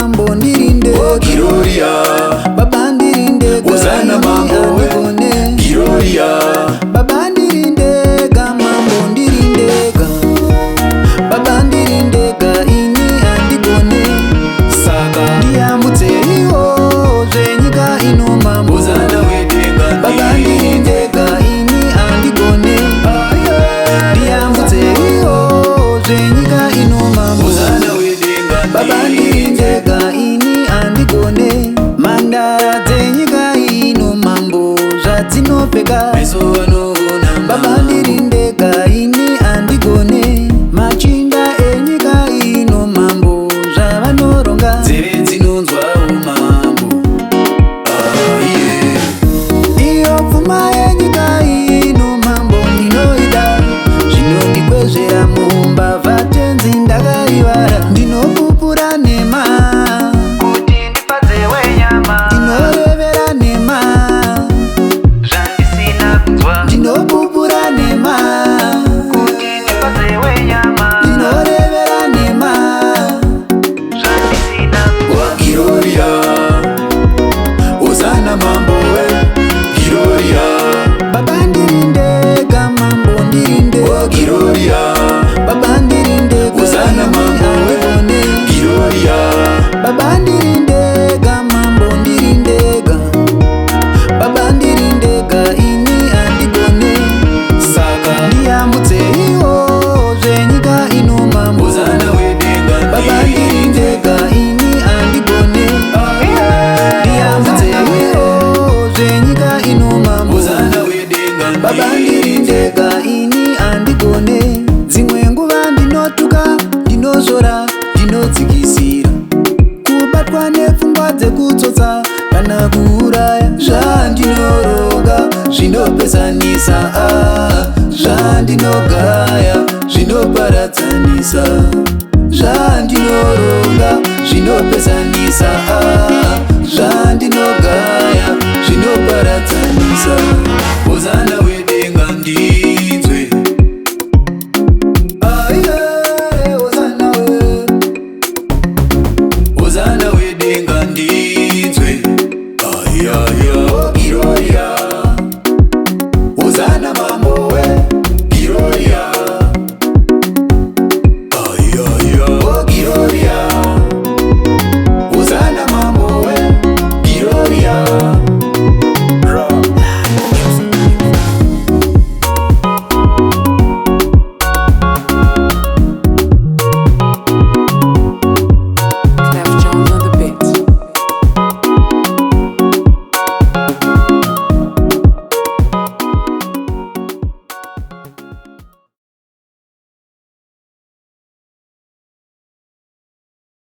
mambo ndiri ndega. Gloria, Baba ndiri ndega. Uzana mambo Handigone. Gloria, Baba ndiri ndega, mambo ndiri ndega. Baba ndiri ndega, ini Handigone. Saka Ndiyambutse iwo zvenyika ino mambo. Uzana wedenga Baba ndiri ndega, ini Handigone. Ndiyambutse iwo zvenyika ino mambo. Uzana wedenga Baba ndiri ndega, ini Handigone. Mhandara dzenyika ino mambo zvadzinopfeka. Meso vanoona Baba ndiri ndega, ini Handigone. Machinda enyika ino mambo zvavanoronga. Nzeve dzinonzwawo mambo. Iyo pfuma yenyika ino mambo ndinoida. Zvinondikwezvera mumbavha tenzi ndakaivara. Ndinopupura nhema kuti ndipadzewe nyama. Ndinorevera nhema zvandisina kunzwa. Ndinopupura nhema kuti ndipadzewe nyama. Ndinorevera nhema zvandisina kunzwa. Gloria, Uzana mambo we Gloria, Baba ndiri ndega, mambo ndiri ndega. Gloria, Baba ndiri ndega, Uzana mambo we Handigone. Gloria, Baba ndiri ndega, mambo ndiri ndega. Baba ndiri ndega, ini Handigone. Saka Ndiyambutse iwo zvenyika ino mambo. Uzana wedenga Baba ndiri ndega, ini Handigone. Ndiyambutse iwo zvenyika ino mambo. Uzana wedenga Baba ndiri ndega, ini Handigone. Dzimwe nguva ndinotuka, ndinozora, ndinodzikisira. Kubatwa nepfungwa dzekutsotsa kana kuuraya. Zvandinoronga zvinopesanisa, zvandinogaya zvinoparadzanisa. Zvandinoronga zvinopesanisa, zvandinogaya